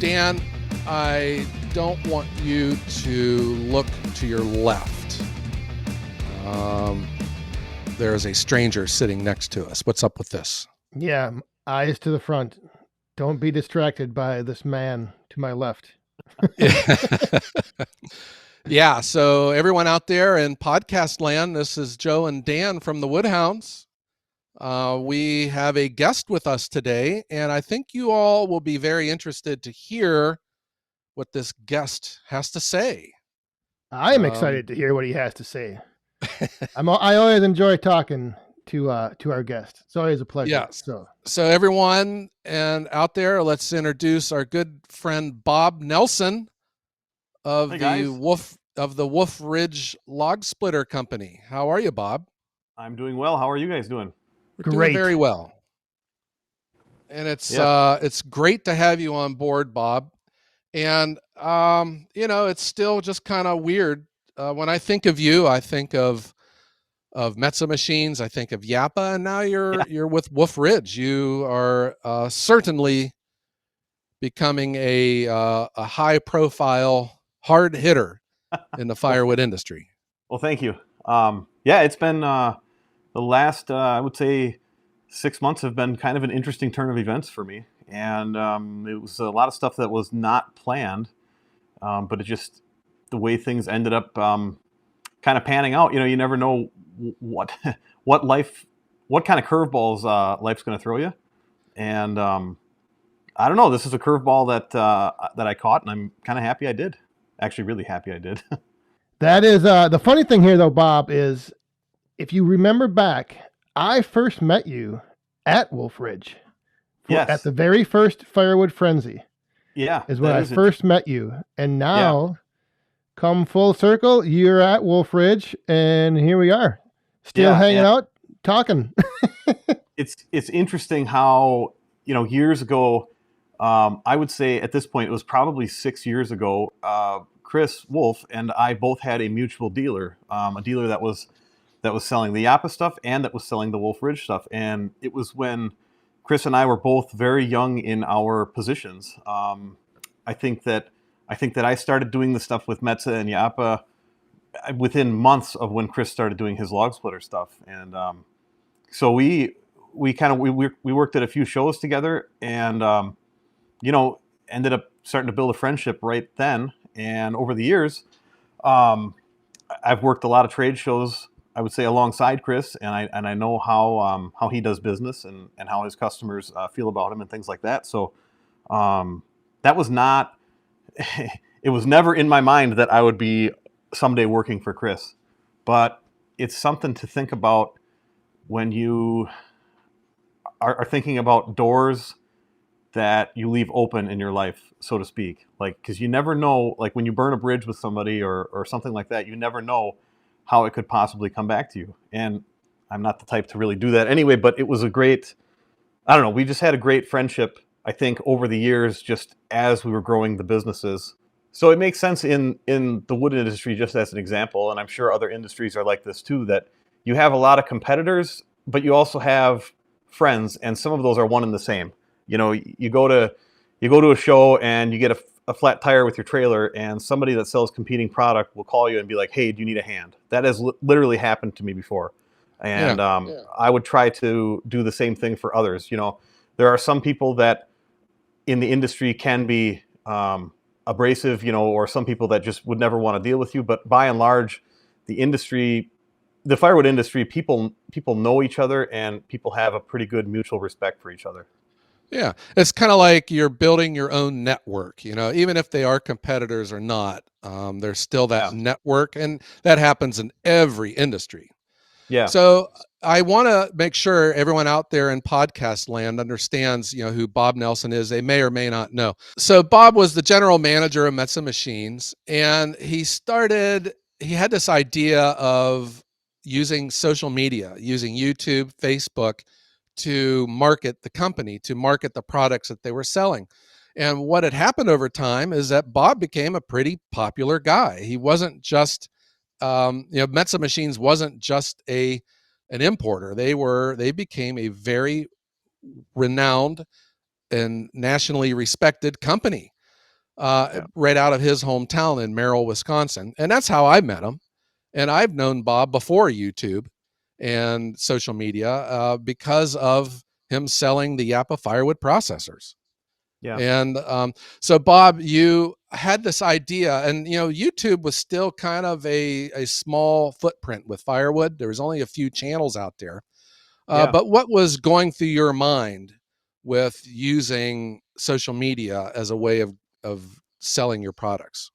Dan, I don't want you to look to your left. There's a stranger sitting next to us. What's up with this? Yeah, eyes to the front. Don't be distracted by this man to my left. Yeah, so everyone out there in podcast land, this is Joe and Dan from the Hounds. We have a guest with us today, and I think you all will be very interested to hear what this guest has to say. I am excited to hear what he has to say. I always enjoy talking to our guest. It's always a pleasure. Yes. So everyone and out there, let's introduce our good friend Bob Nelson of the Wolfe Ridge Log Splitter Company. How are you, Bob? I'm doing well. How are you guys doing? We're doing very well. And it's great to have you on board, Bob. And it's still just kind of weird. When I think of you, I think of Metza Machines, I think of Yappa, and now you're with Wolfe Ridge. You are certainly becoming a high profile hard hitter in the firewood industry. Well, thank you. It's been the last I would say 6 months have been kind of an interesting turn of events for me, and it was a lot of stuff that was not planned, but it just the way things ended up kind of panning out. You never know what kind of curveballs life's going to throw you, and I don't know. This is a curveball that I caught, and I'm kind of happy I did. Actually, really happy I did. That is the funny thing here, though, Bob, is if you remember back, I first met you at Wolfe Ridge. Yes. At the very first Firewood Frenzy. Yeah. Is when I first met you, and now, come full circle, you're at Wolfe Ridge, and here we are, still hanging out, talking. It's interesting how years ago. I would say at this point, it was probably 6 years ago, Chris Wolfe and I both had a mutual dealer, a dealer that was selling the Yappa stuff and that was selling the Wolfe Ridge stuff. And it was when Chris and I were both very young in our positions. I think that I started doing the stuff with Metza and Yappa within months of when Chris started doing his log splitter stuff. And so we worked at a few shows together, and ended up starting to build a friendship right then. And over the years, I've worked a lot of trade shows, I would say, alongside Chris, and I know how he does business and how his customers feel about him and things like that. So that was not, it was never in my mind that I would be someday working for Chris. But it's something to think about when you are thinking about doors that you leave open in your life, so to speak. Like, because you never know, like when you burn a bridge with somebody or something like that, you never know how it could possibly come back to you. And I'm not the type to really do that anyway, but it was I don't know, we just had a great friendship, I think, over the years, just as we were growing the businesses. So it makes sense in the wood industry, just as an example, and I'm sure other industries are like this too, that you have a lot of competitors, but you also have friends, and some of those are one and the same. You go to a show and you get a flat tire with your trailer, and somebody that sells competing product will call you and be like, "Hey, do you need a hand?" That has literally happened to me before, and I would try to do the same thing for others. There are some people that in the industry can be abrasive, or some people that just would never want to deal with you. But by and large, the firewood industry, people know each other, and people have a pretty good mutual respect for each other. Yeah, it's kind of like you're building your own network, even if they are competitors or not, there's still that network, and that happens in every industry. Yeah. So I want to make sure everyone out there in podcast land understands, who Bob Nelson is. They may or may not know. So Bob was the general manager of Metza Machines, and he had this idea of using social media, using YouTube, Facebook, to market the company, to market the products that they were selling. And what had happened over time is that Bob became a pretty popular guy. He wasn't just, Metza Machines wasn't just an importer. They became a very renowned and nationally respected company. right out of his hometown in Merrill, Wisconsin. And that's how I met him. And I've known Bob before YouTube and social media because of him selling the Yappa firewood processors. Yeah. And so, Bob, you had this idea, and YouTube was still kind of a small footprint with firewood. There was only a few channels out there. But what was going through your mind with using social media as a way of selling your products?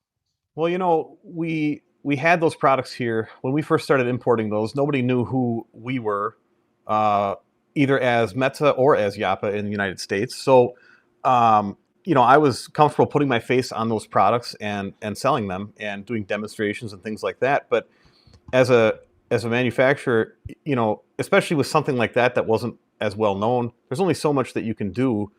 Well, we had those products here when we first started importing those. Nobody knew who we were, uh, either as Meta or as Yappa in the United States. So, um, I was comfortable putting my face on those products and selling them and doing demonstrations and things like that. But as a manufacturer, especially with something like that wasn't as well known, there's only so much that you can do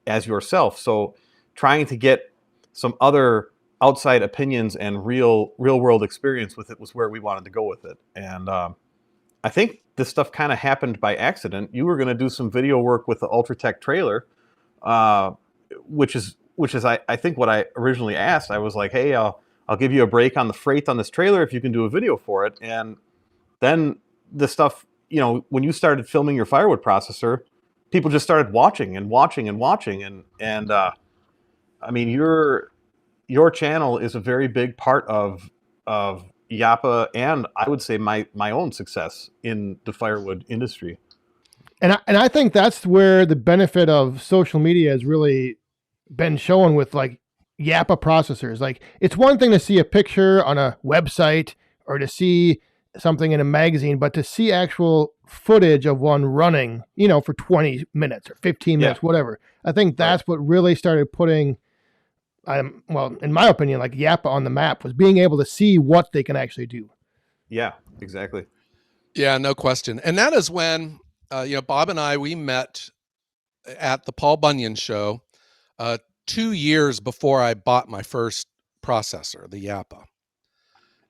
as yourself. So, trying to get some other outside opinions and real world experience with it was where we wanted to go with it. And I think this stuff kind of happened by accident. You were going to do some video work with the Ultratech trailer, uh, which is I think what I originally asked. I was like, hey, I'll give you a break on the freight on this trailer if you can do a video for it. And then the stuff, when you started filming your firewood processor, people just started watching and watching and watching. And I mean, your channel is a very big part of Yappa, and I would say my own success in the firewood industry. And I think that's where the benefit of social media has really been shown with like Yappa processors. Like, it's one thing to see a picture on a website or to see something in a magazine, but to see actual footage of one running, for 20 minutes or 15 minutes, whatever. I think that's what really started putting, well, in my opinion, like Yappa on the map, was being able to see what they can actually do. Yeah, exactly. Yeah, no question. And that is when, Bob and we met at the Paul Bunyan show 2 years before I bought my first processor, the Yappa.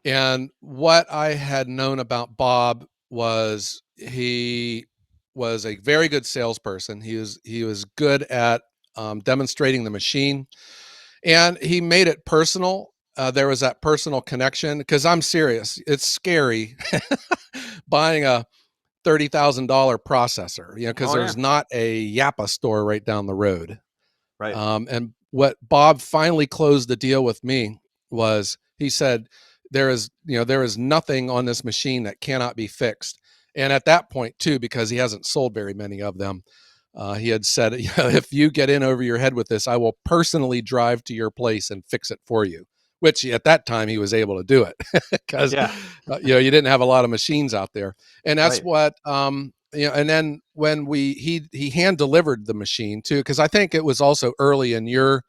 And what I had known about Bob was he was a very good salesperson. He was good at demonstrating the machine, and he made it personal. There was that personal connection, because I'm serious. It's scary buying a $30,000 processor, because there's not a Yappa store right down the road. Right. And what Bob finally closed the deal with me was, he said, there is nothing on this machine that cannot be fixed. And at that point too, because he hasn't sold very many of them, he had said, if you get in over your head with this, I will personally drive to your place and fix it for you. Which at that time he was able to do it because you didn't have a lot of machines out there. And that's what and then when he hand delivered the machine too, because I think it was also early in your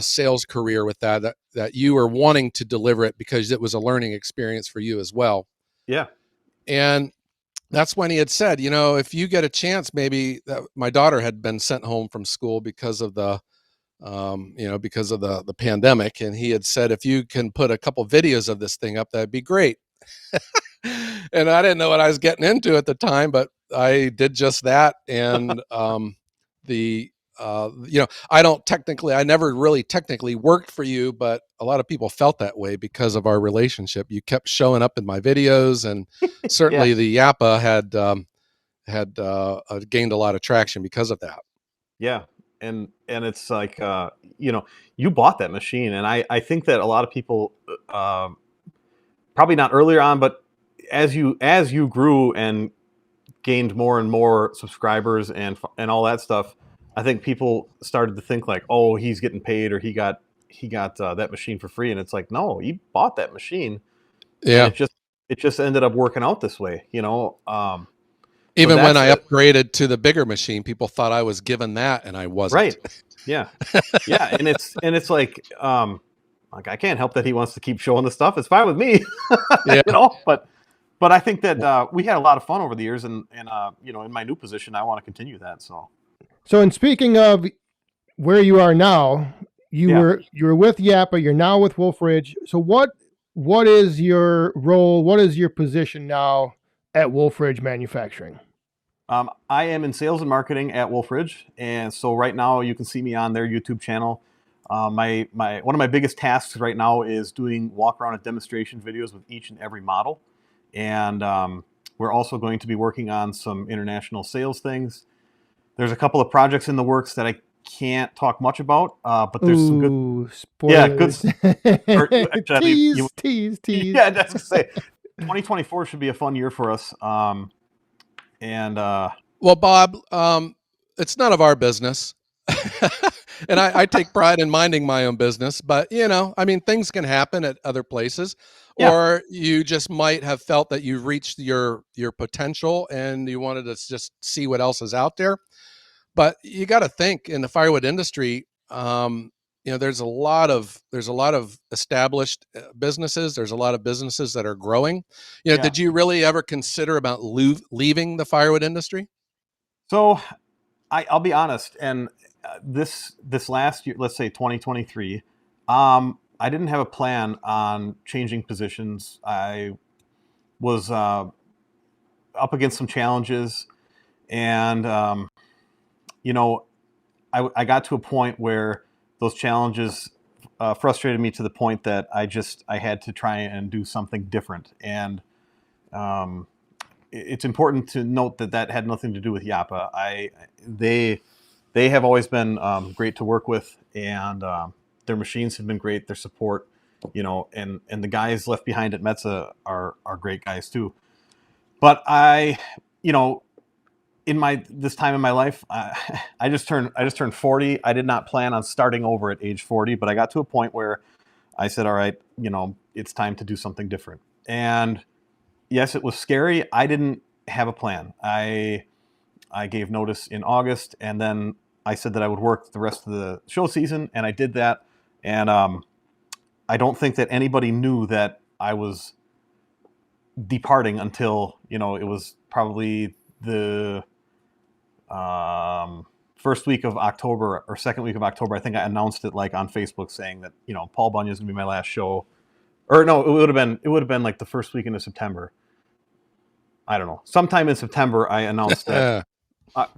sales career with that you were wanting to deliver it because it was a learning experience for you as well. Yeah. And that's when he had said, if you get a chance, maybe my daughter had been sent home from school because of the the pandemic. And he had said, if you can put a couple videos of this thing up, that'd be great. And I didn't know what I was getting into at the time, but I did just that. And I never really technically worked for you, but a lot of people felt that way because of our relationship. You kept showing up in my videos, and certainly the Yappa had gained a lot of traction because of that. Yeah. And it's like, you bought that machine. And I think that a lot of people, probably not earlier on, but as you grew and gained more and more subscribers and all that stuff, I think people started to think like, oh, he's getting paid, or he got that machine for free. And it's like, no, he bought that machine. Yeah. And it just ended up working out this way, Even when I upgraded to the bigger machine, people thought I was given that, and I wasn't. Right. Yeah. Yeah. And it's like I can't help that he wants to keep showing the stuff. It's fine with me. But I think that we had a lot of fun over the years, and in my new position, I want to continue that. So in speaking of where you are now, you were with Yappa, you're now with Wolfe Ridge. So what is your role? What is your position now at Wolfe Ridge Manufacturing? I am in sales and marketing at Wolfe Ridge, and so right now you can see me on their YouTube channel. One of my biggest tasks right now is doing walk around and demonstration videos with each and every model, and we're also going to be working on some international sales things. There's a couple of projects in the works that I can't talk much about, but there's some good, Ooh, yeah, good. spoilers. Or, actually, tease. yeah, that's to say, 2024 should be a fun year for us. And Well, Bob, it's none of our business. And I take pride in minding my own business, but I mean, things can happen at other places, yeah, or you just might have felt that you've reached your potential and you wanted to just see what else is out there. But you got to think in the firewood industry, there's a lot of established businesses. There's a lot of businesses that are growing. yeah. Did you really ever consider about leaving the firewood industry? So I'll be honest, and this last year, let's say 2023, I didn't have a plan on changing positions. I was up against some challenges, and you know, I got to a point where those challenges frustrated me to the point that I had to try and do something different. And um, it's important to note that that had nothing to do with Yappa. They have always been great to work with, and their machines have been great. Their support, and the guys left behind at Metza are great guys too. But you know, in this time in my life, I just turned 40. I did not plan on starting over at age 40, but I got to a point where I said, all right, it's time to do something different. And yes, it was scary. I didn't have a plan. I gave notice in August, and then I said that I would work the rest of the show season, and I did that. And I don't think that anybody knew that I was departing until it was probably the first week of October or second week of October. I think I announced it like on Facebook saying that Paul Bunyan's gonna be my last show, or no, it would have been like the first weekend of September. I don't know. Sometime in September, I announced that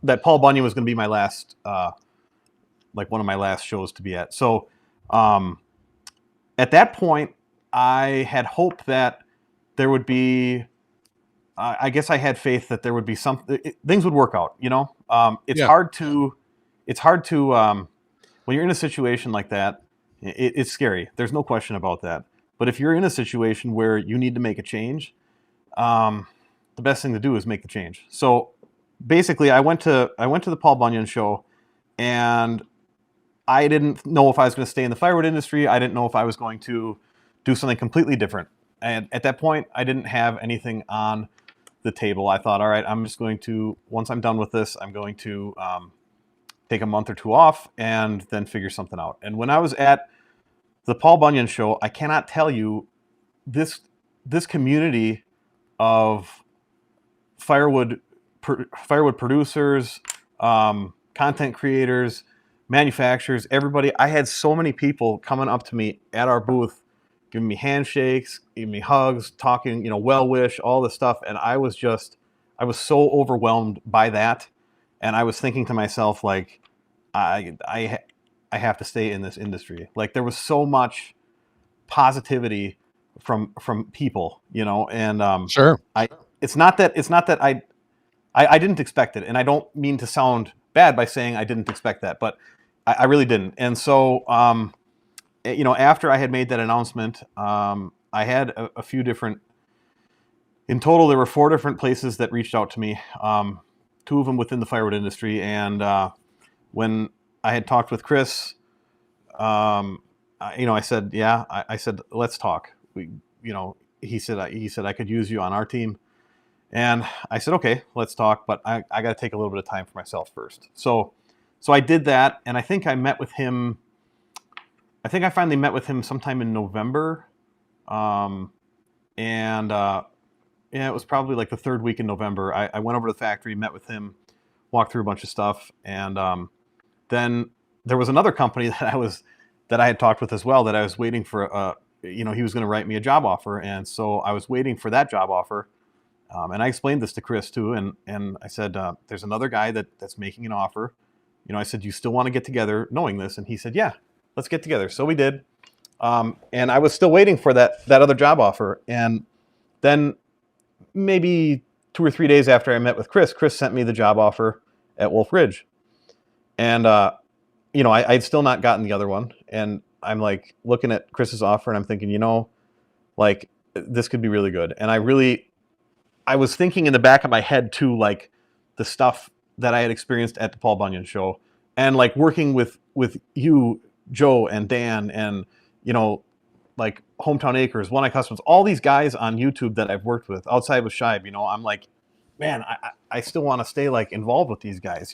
that Paul Bunyan was going to be my last, like one of my last shows to be at. So at that point, I had hope that there would be. I guess I had faith that there would be things would work out. It's Yeah. hard to. It's hard to when you're in a situation like that. It's scary. There's no question about that. But if you're in a situation where you need to make a change, the best thing to do is make the change. So basically, I went to the Paul Bunyan show, and I didn't know if I was going to stay in the firewood industry. I didn't know if I was going to do something completely different. And at that point, I didn't have anything on the table. I thought, all right, I'm just going to, once I'm done with this, I'm going to take a month or two off and then figure something out. And when I was at the Paul Bunyan show, I cannot tell you this community of firewood producers, content creators, manufacturers, everybody. I had so many people coming up to me at our booth, giving me handshakes, giving me hugs, talking, well wish, all this stuff. And I was so overwhelmed by that. And I was thinking to myself, like, I have to stay in this industry. Like, there was so much positivity from people, and Sure. it's not that I didn't expect it, and I don't mean to sound bad by saying I didn't expect that, but I really didn't. And so, after I had made that announcement, I had a few different. In total, there were 4 different places that reached out to me. 2 of them within the firewood industry, and when I had talked with Chris, I said, yeah, I said, let's talk. He said I could use you on our team. And I said, okay, let's talk, but I got to take a little bit of time for myself first. So I did that, and I think I met with him. I think I finally met with him sometime in November, and it was probably like the 3rd week in November. I went over to the factory, met with him, walked through a bunch of stuff, and then there was another company that I had talked with as well that I was waiting for. He was going to write me a job offer, and so I was waiting for that job offer. And I explained this to Chris too, and I said, "There's another guy that's making an offer." I said, "You still want to get together, knowing this?" And he said, "Yeah, let's get together. So we did. And I was still waiting for that other job offer. And then maybe 2 or 3 days after I met with Chris sent me the job offer at Wolf Ridge. And, I'd still not gotten the other one. And I'm like looking at Chris's offer and I'm thinking, like this could be really good. And I was thinking in the back of my head too, like the stuff that I had experienced at the Paul Bunyan show and like working with you, Joe and Dan and, like Hometown Acres, One Eye Customs, all these guys on YouTube that I've worked with outside with Shibe, I'm like, man, I still want to stay like involved with these guys,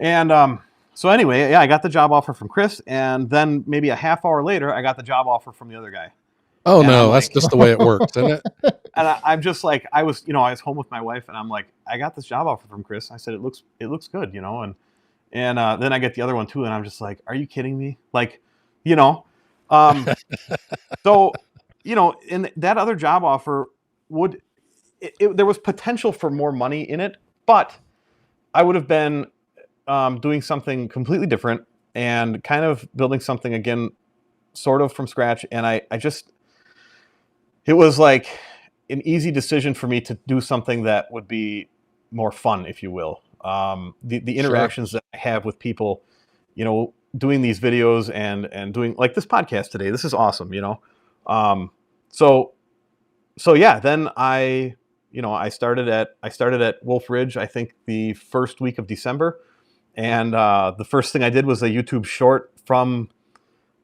And so anyway, yeah, I got the job offer from Chris, and then maybe a half hour later, I got the job offer from the other guy. Oh And no, I'm that's like, just the way it works, isn't it? and I'm just like, I was home with my wife, and I'm like, I got this job offer from Chris. I said, it looks good, and then I get the other one too, and I'm just like, are you kidding me? Like, so, in that other job offer there was potential for more money in it, but I would have been doing something completely different and kind of building something again, sort of from scratch. And it was like an easy decision for me to do something that would be more fun, if you will. The interactions that I have with people, doing these videos and doing like this podcast today. This is awesome, So yeah, then I started at Wolf Ridge, I think the first week of December. And the first thing I did was a YouTube short from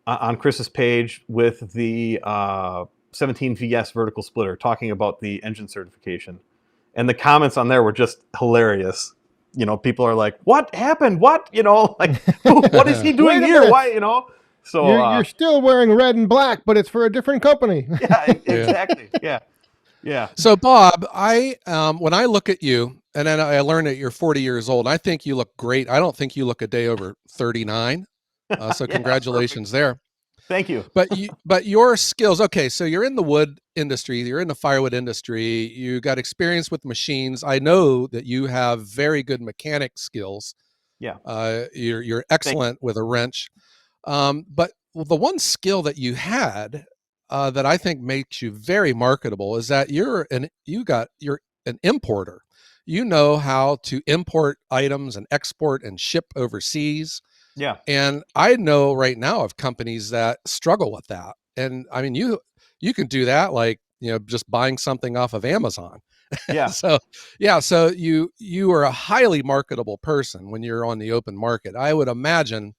on Chris's page with the 17 VS vertical splitter talking about the engine certification. And the comments on there were just hilarious. People are like, what happened? What? Like, what is he doing here? Why, So you're still wearing red and black, but it's for a different company. Yeah, exactly. Yeah. So Bob, when I look at you, and then I learned that you're 40 years old, I think you look great. I don't think you look a day over 39. So Yeah, congratulations there. Thank you. But your skills, okay, so you're in the wood industry, you're in the firewood industry, you got experience with machines. I know that you have very good mechanic skills. Yeah. You're excellent with a wrench. But the one skill that you had that I think makes you very marketable is that you're an importer. You know how to import items and export and ship overseas. Yeah. And I know right now of companies that struggle with that. And I mean, you can do that like, just buying something off of Amazon. Yeah. So you are a highly marketable person when you're on the open market. I would imagine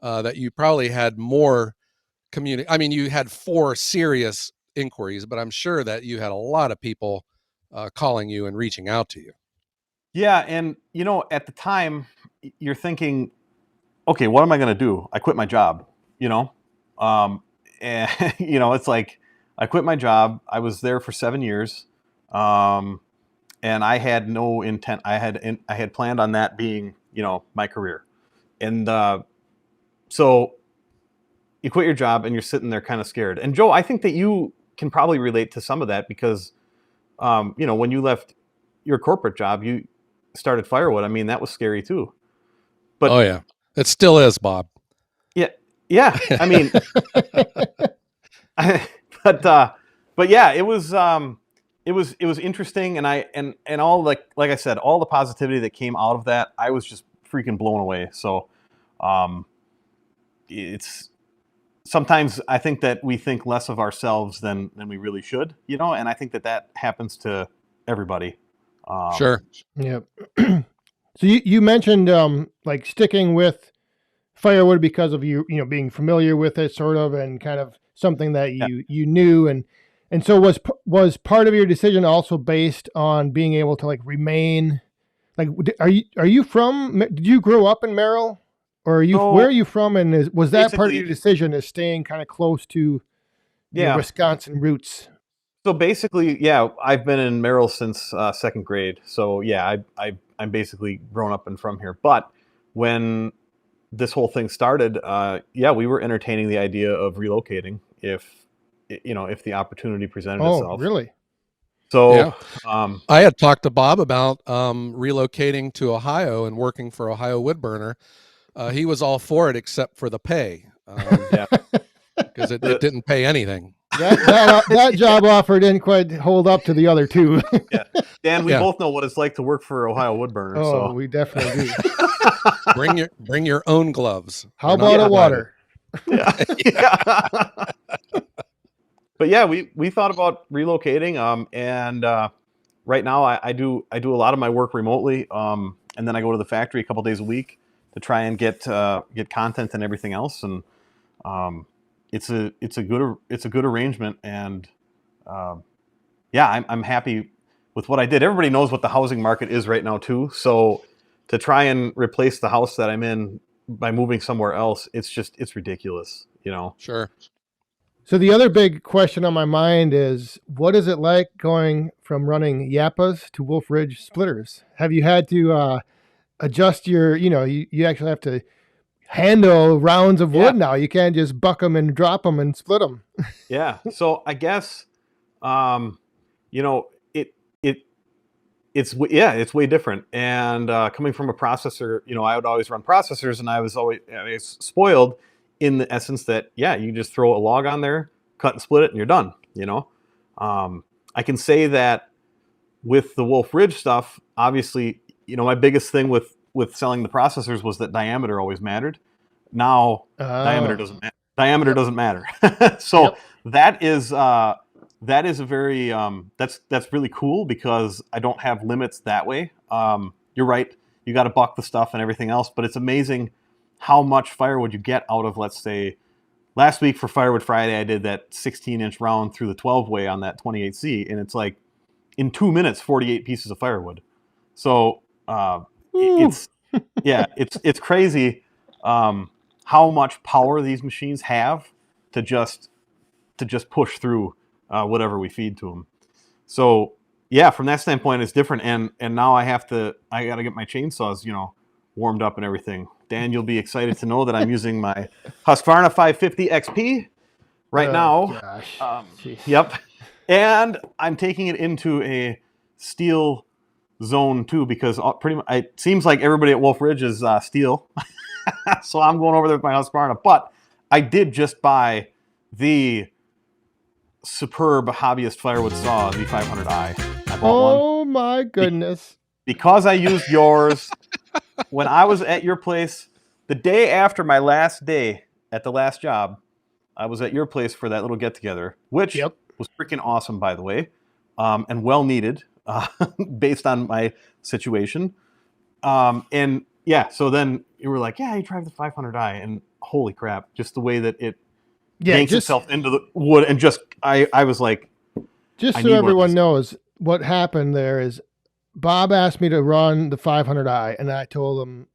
that you probably had more I mean, you had 4 serious inquiries, but I'm sure that you had a lot of people calling you and reaching out to you. Yeah. And, at the time, you're thinking, okay, what am I going to do? I quit my job, and, it's like I quit my job. I was there for 7 years. And I had no intent. I had planned on that being, my career. And so you quit your job and you're sitting there kind of scared. And Joe, I think that you can probably relate to some of that because, when you left your corporate job, you started firewood. I mean, that was scary too. But oh yeah, it still is, Bob. Yeah. Yeah. I mean, but yeah, it was interesting. And all like I said, all the positivity that came out of that, I was just freaking blown away. So, it's sometimes I think that we think less of ourselves than we really should, and I think that happens to everybody. Sure. Yeah. So you mentioned like sticking with firewood because of you being familiar with it sort of and kind of something that you knew and so was part of your decision also based on being able to like remain like are you from did you grow up in Merrill or where are you from and was that part of your decision is staying kind of close to your Wisconsin roots? So basically, yeah, I've been in Merrill since 2nd grade. So yeah, I'm basically grown up and from here. But when this whole thing started, we were entertaining the idea of relocating if the opportunity presented itself. Oh, really? So yeah. I had talked to Bob about relocating to Ohio and working for Ohio Woodburner. He was all for it except for the pay. Yeah. because it didn't pay anything. That job offer didn't quite hold up to the other two. Yeah. Dan, we Yeah. both know what it's like to work for Ohio Woodburner. Oh, So we definitely do. Bring your own gloves. How They're not about a provided. water? yeah. Yeah. But yeah, we thought about relocating. And right now I do a lot of my work remotely. And then I go to the factory a couple days a week to try and get content and everything else. And it's a good arrangement. And yeah, I'm happy with what I did. Everybody knows what the housing market is right now too. So to try and replace the house that I'm in by moving somewhere else, it's ridiculous, you know. Sure. So the other big question on my mind is, what is it like going from running Yappas to Wolf Ridge splitters? Have you had to adjust your, you actually have to handle rounds of wood now. You can't just buck them and drop them and split them. Yeah. So I guess, you know, it's way different. And coming from a processor, I would always run processors, and I was always spoiled in the essence that, you just throw a log on there, cut and split it, and you're done. I can say that with the Wolf Ridge stuff, obviously, my biggest thing with selling the processors was that diameter always mattered. Now diameter doesn't matter. So that is a very that's really cool, because I don't have limits that way. You're right, you got to buck the stuff and everything else, but it's amazing how much firewood you get out of, let's say, last week for Firewood Friday, I did that 16-inch round through the 12-way on that 28C, and it's like in 2 minutes, 48 pieces of firewood. So it's crazy how much power these machines have to just push through whatever we feed to them. So yeah, from that standpoint, it's different. And now I got to get my chainsaws, warmed up and everything. Dan, you'll be excited to know that I'm using my Husqvarna 550 XP right now. Yep. And I'm taking it into a steel zone too, because pretty much it seems like everybody at Wolf Ridge is steel. So I'm going over there with my Husqvarna. But I did just buy the superb hobbyist firewood saw, the 500i. I bought one. Oh my goodness. Because I used yours when I was at your place the day after my last day at the last job. I was at your place for that little get together, which was freaking awesome, by the way, and well needed based on my situation. And yeah, so then you were like, you drive the 500i, and holy crap, just the way that it yanks itself into the wood, and I was like, just so everyone knows what happened there is, Bob asked me to run the 500i, and I told him,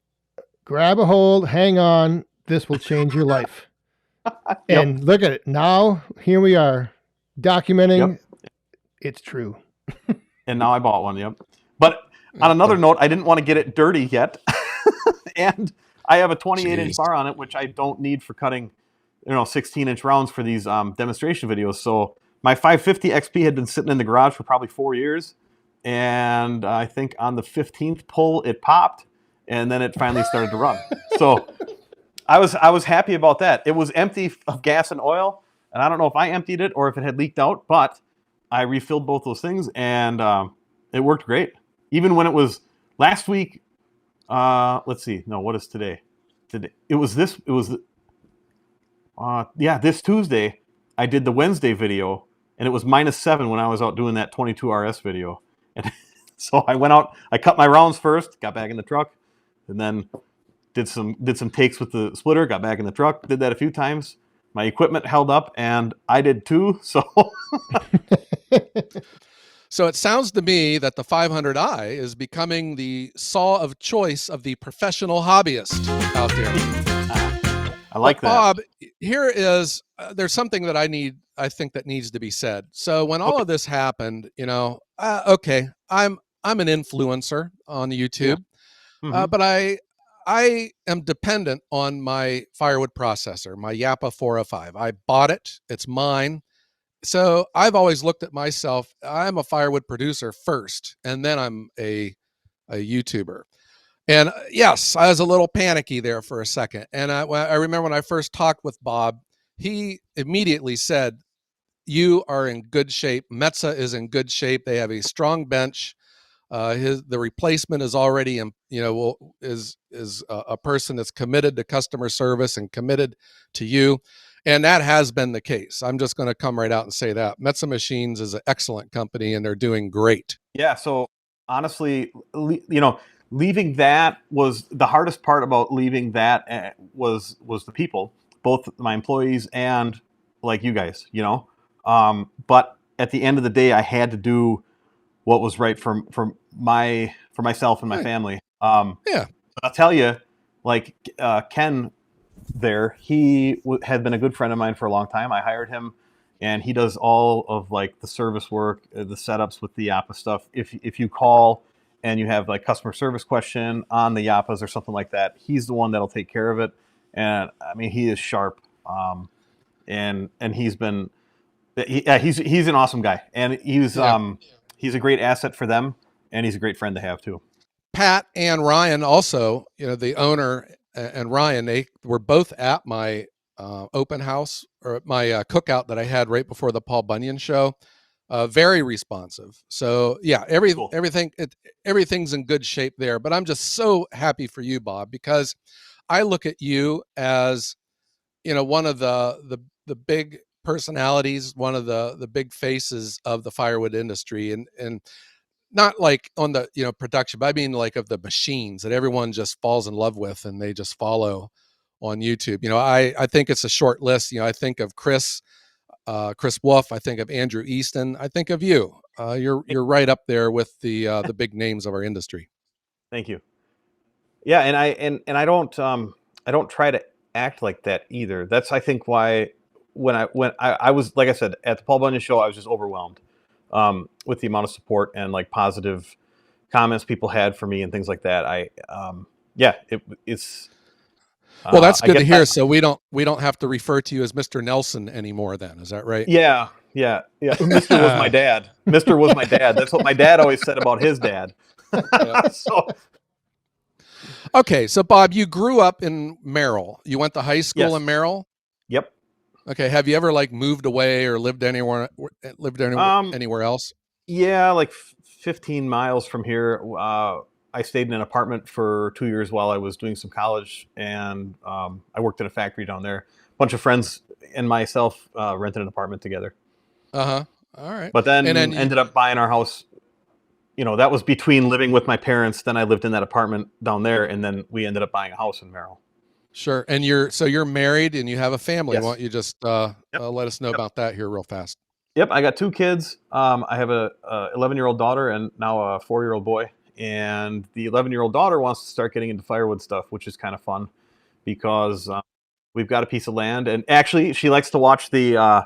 grab a hold, hang on, this will change your life. And look at it. Now, here we are, documenting it's true. And now I bought one, But on another note, I didn't want to get it dirty yet. And I have a 28-inch bar on it, which I don't need for cutting 16-inch rounds for these demonstration videos. So my 550 XP had been sitting in the garage for probably 4 years. And I think on the 15th pull, it popped, and then it finally started to run. So I was happy about that. It was empty of gas and oil, and I don't know if I emptied it or if it had leaked out, but I refilled both those things, and it worked great. Even when it was last week, let's see. No, what is today? This Tuesday, I did the Wednesday video, and it was -7 when I was out doing that 22 RS video. And so I went out, I cut my rounds first, got back in the truck, and then did some takes with the splitter, got back in the truck, did that a few times. My equipment held up, and I did too. So So it sounds to me that the 500i is becoming the saw of choice of the professional hobbyist out there. I like that. Bob, here is there's something that I think that needs to be said. So when all of this happened, okay, I'm an influencer on YouTube, but I am dependent on my firewood processor, my Yappa 405. I bought it; it's mine. So I've always looked at myself. I'm a firewood producer first, and then I'm a YouTuber. And yes, I was a little panicky there for a second. And I remember when I first talked with Bob, he immediately said, "You are in good shape. Metza is in good shape. They have a strong bench. The replacement is already is a person that's committed to customer service and committed to you." And that has been the case. I'm just going to come right out and say that Metza Machines is an excellent company and they're doing great. Yeah. So honestly, leaving that was the hardest part about leaving that was the people, both my employees and like you guys, but at the end of the day, I had to do what was right for myself and my Right. family. Yeah. I'll tell you, like Ken there, he had been a good friend of mine for a long time. I hired him, and he does all of like the service work, the setups with the Yappa stuff. If you call and you have like customer service question on the Yappas or something like that, he's the one that'll take care of it. And I mean, he is sharp, and he's been he's an awesome guy, and he's a great asset for them, and he's a great friend to have too. Pat and Ryan also, the owner and Ryan, they were both at my open house or my cookout that I had right before the Paul Bunyan show. Very responsive. So yeah, Cool. everything's in good shape there. But I'm just so happy for you, Bob, because I look at you as one of the big personalities, one of the big faces of the firewood industry, and not like on the production, but I mean like of the machines that everyone just falls in love with and they just follow on YouTube. I think it's a short list. I think of Chris Wolfe. I think of Andrew Easton. I think of you. You're right up there with the big names of our industry. Thank you. Yeah, and I don't try to act like that either. That's I think why when I was, like I said, at the Paul Bunyan show, I was just overwhelmed with the amount of support and like positive comments people had for me and things like that. It's Well, that's I good to get hear. that. So we don't have to refer to you as Mr. Nelson anymore. Then is that right? Yeah. Mr. was my dad. Mr. was my dad. That's what my dad always said about his dad. So okay, so Bob, you grew up in Merrill. You went to high school yes. in Merrill. Yep. Okay, have you ever like moved away or lived anywhere anywhere else? Yeah, like 15 miles from here. I stayed in an apartment for 2 years while I was doing some college, and I worked in a factory down there. A bunch of friends and myself rented an apartment together. All right. But then, And then ended up buying our house. That was between living with my parents. Then I lived in that apartment down there, and then we ended up buying a house in Merrill. Sure. And you're married and you have a family. Yes. Why don't you just Yep. let us know about that here real fast? Yep, I got 2 kids. I have a 11-year-old daughter and now a 4-year-old boy. And the 11-year-old daughter wants to start getting into firewood stuff, which is kind of fun because we've got a piece of land. And actually, she likes to watch the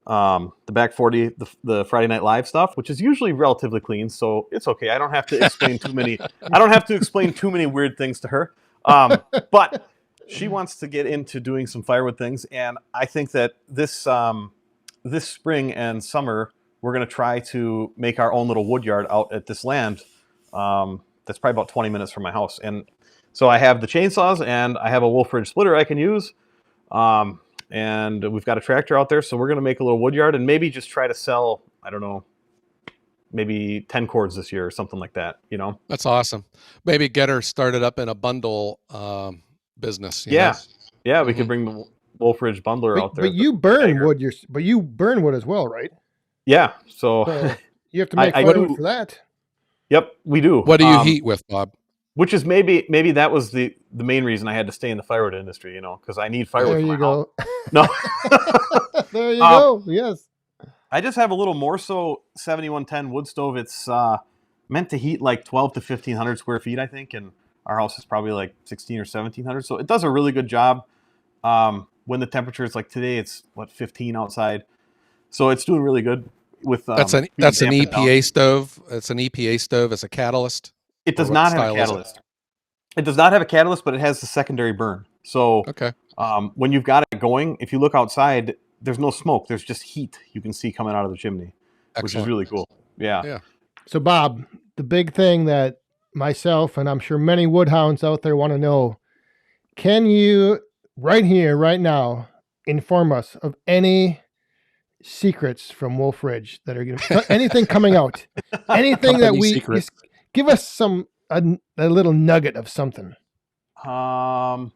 Back 40, the Friday Night Live stuff, which is usually relatively clean, so it's okay. I don't have to explain too many. I don't have to explain too many weird things to her. But she wants to get into doing some firewood things, and I think that this spring and summer we're going to try to make our own little wood yard out at this land. That's probably about 20 minutes from my house, and so I have the chainsaws and I have a Wolfe splitter I can use. And we've got a tractor out there, so we're going to make a little wood yard and maybe just try to sell, I don't know, maybe 10 cords this year or something like that, That's awesome. Maybe get her started up in a bundle business. Yeah, we could bring the Wolfe bundler out there. But you burn wood. But you burn wood as well, right? Yeah, so you have to make firewood for that. Yep, we do. What do you heat with, Bob? Which is maybe that was the main reason I had to stay in the firewood industry, because I need firewood. There you go. No. There you go. Yes. I just have a little Morso 7110 wood stove. It's meant to heat like 12 to 1,500 square feet, I think, and our house is probably like 1,600 or 1,700. So it does a really good job. When the temperature is like today, it's 15 outside, so it's doing really good. With that's an EPA stove. It's an EPA stove. It's a catalyst. It does not have a catalyst. It does not have a catalyst, but it has the secondary burn. So okay. When you've got it going, if you look outside, there's no smoke. There's just heat you can see coming out of the chimney, which is really cool. Yeah. So, Bob, the big thing that myself, and I'm sure many woodhounds out there want to know, can you right here, right now, inform us of any secrets from Wolf Ridge that are anything coming out, anything that Company we secret. just give us a little nugget of something. I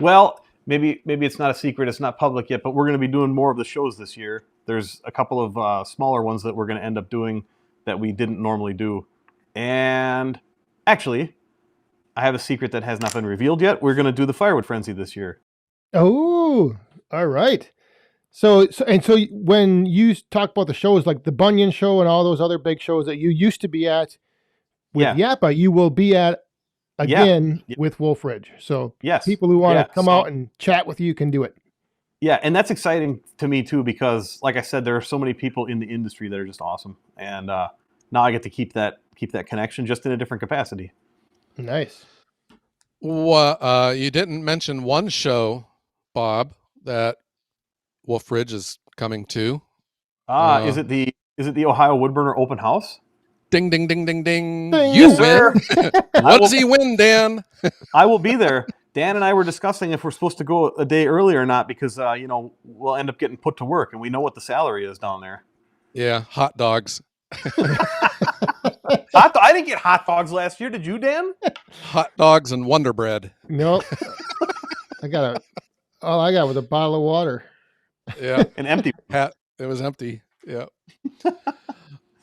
well, maybe it's not a secret. It's not public yet, but we're going to be doing more of the shows this year. There's a couple of smaller ones that we're going to end up doing that we didn't normally do. And actually, I have a secret that has not been revealed yet. We're going to do the Firewood Frenzy this year. Oh, all right. So when you talk about the shows like the Bunyan Show and all those other big shows that you used to be at with Yappa, you will be at again with Wolf Ridge. So people who want to come out and chat with you can do it. Yeah, and that's exciting to me too because, like I said, there are so many people in the industry that are just awesome, and now I get to keep that connection just in a different capacity. Nice. Well, you didn't mention one show, Bob, that Wolf Ridge is coming to. Is it the Ohio Woodburner Open House? Ding, ding, ding, ding, ding. Ding. You Yes, win. What does he win, Dan? I will be there. Dan and I were discussing if we're supposed to go a day early or not because, we'll end up getting put to work, and we know what the salary is down there. Yeah, hot dogs. I didn't get hot dogs last year. Did you, Dan? Hot dogs and Wonder Bread. Nope. all I got was a bottle of water. Yeah. An empty hat. It was empty. Yeah.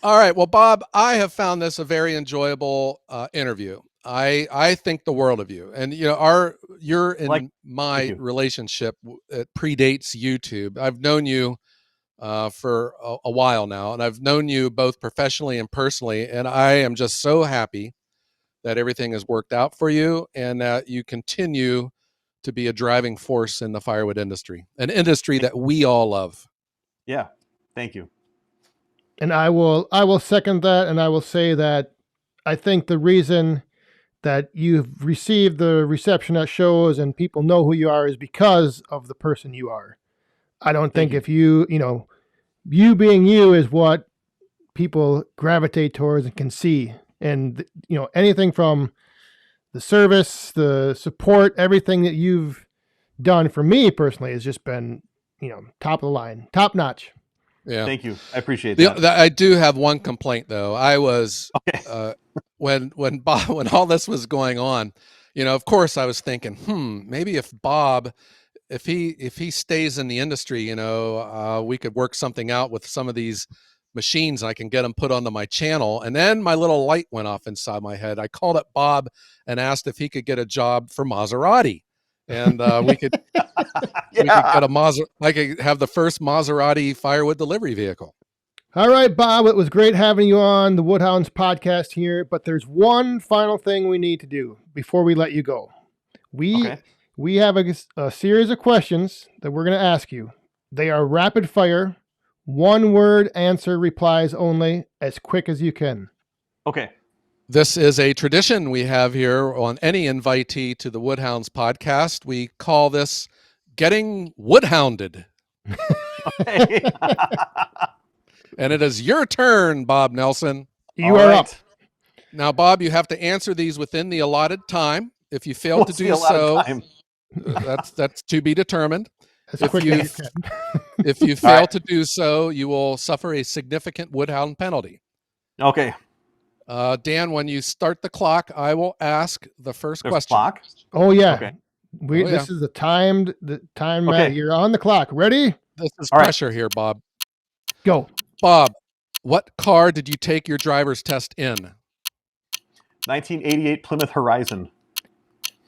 All right. Well, Bob, I have found this a very enjoyable interview. I think the world of you, and you're in my relationship. It predates YouTube. I've known you for a while now, and I've known you both professionally and personally, and I am just so happy that everything has worked out for you and that you continue to be a driving force in the firewood industry, an industry that we all love. Yeah. Thank you. And I will second that, and I will say that I think the reason that you've received the reception at shows and people know who you are is because of the person you are. I don't think if you being you is what people gravitate towards and can see. And, anything from the service, the support, everything that you've done for me personally has just been, top of the line, top notch. Yeah. Thank you. I appreciate that. I do have one complaint though. I was, when all this was going on, of course I was thinking, maybe if Bob, if he stays in the industry, we could work something out with some of these machines and I can get them put onto my channel. And then my little light went off inside my head. I called up Bob and asked if he could get a job for Maserati. And we could get I could have the first Maserati firewood delivery vehicle. All right, Bob, it was great having you on the Woodhounds podcast here, but there's one final thing we need to do before we let you go. We have a series of questions that we're going to ask you. They are rapid fire, one word answer replies only, as quick as you can. Okay. This is a tradition we have here on any invitee to the Woodhounds podcast. We call this getting woodhounded. Okay. And it is your turn, Bob Nelson. You are up. Now, Bob, you have to answer these within the allotted time. If you fail to do so, that's to be determined. If you fail to do so, you will suffer a significant woodhound penalty. Okay. Dan, when you start the clock, I will ask the first question. Clock? Oh yeah. Okay. This is the time. You're on the clock. Ready? This is pressure here, Bob. Go. Bob, what car did you take your driver's test in? 1988 Plymouth Horizon.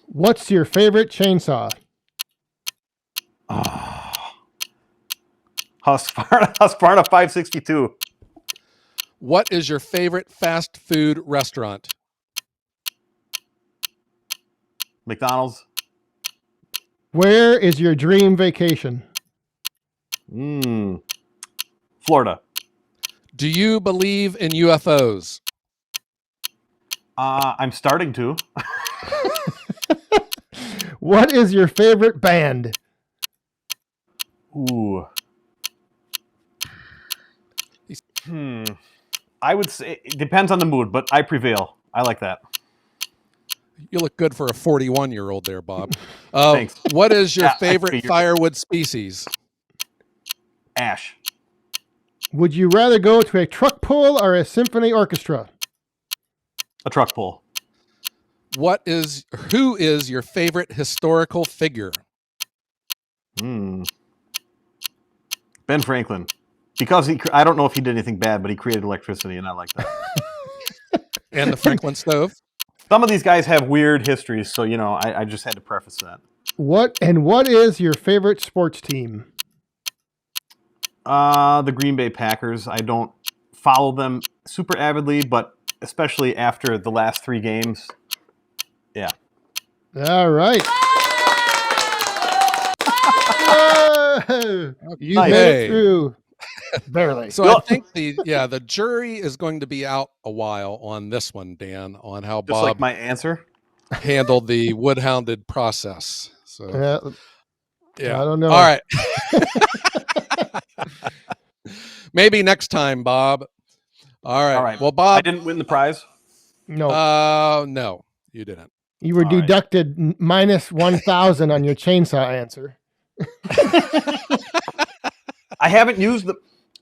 What's your favorite chainsaw? Husqvarna 562. What is your favorite fast food restaurant? McDonald's. Where is your dream vacation? Florida. Do you believe in UFOs? I'm starting to. What is your favorite band? Ooh. I would say it depends on the mood, but I prevail. I like that. You look good for a 41-year-old there, Bob. Thanks. What is your Yeah, I favorite figured. firewood species? Ash. Would you rather go to a truck pull or a symphony orchestra? A truck pull. Who is your favorite historical figure? Ben Franklin. Because I don't know if he did anything bad, but he created electricity, and I like that. And the Franklin stove? Some of these guys have weird histories, so I just had to preface that. What is your favorite sports team? The Green Bay Packers. I don't follow them super avidly, but especially after the last 3 games. Yeah. All right. You Nice. made it through. Barely. So I think the jury is going to be out a while on this one, Dan, on how Just Bob like my answer. handled the wood-hounded process. So yeah. I don't know. All right. Maybe next time, Bob. All right. Well, Bob, I didn't win the prize. No. No, you didn't. You were All right. deducted minus 1,000 on your chainsaw answer.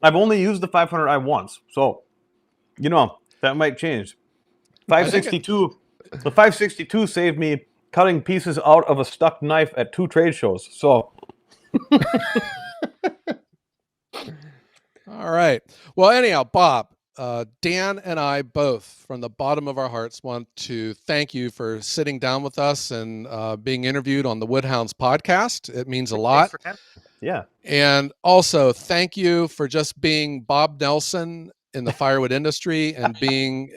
I've only used the 500i once, so that might change. 562. The 562 saved me cutting pieces out of a stuck knife at 2 trade shows. So. All right. Well, anyhow, Bob, Dan and I both, from the bottom of our hearts, want to thank you for sitting down with us and being interviewed on the Woodhounds podcast. It means a lot. Thanks for having me. Yeah. And also, thank you for just being Bob Nelson in the firewood industry and being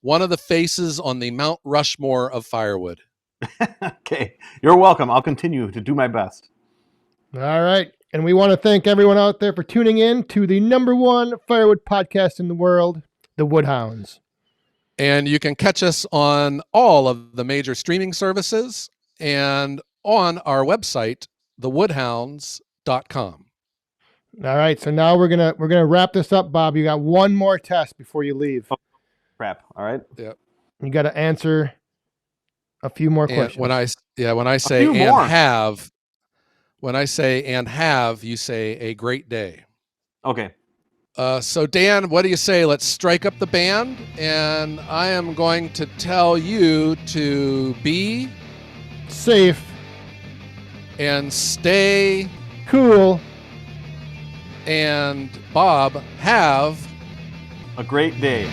one of the faces on the Mount Rushmore of firewood. Okay. You're welcome. I'll continue to do my best. All right. And we want to thank everyone out there for tuning in to the #1 firewood podcast in the world, the Woodhounds. And you can catch us on all of the major streaming services and on our website, thewoodhounds.com. All right. So now we're gonna wrap this up, Bob. You got one more test before you leave. Oh, crap. All right. Yeah. You got to answer a few more questions. When I say and have, you say a great day. Okay. So Dan, what do you say? Let's strike up the band, and I am going to tell you to be safe and stay cool. And Bob, have a great day.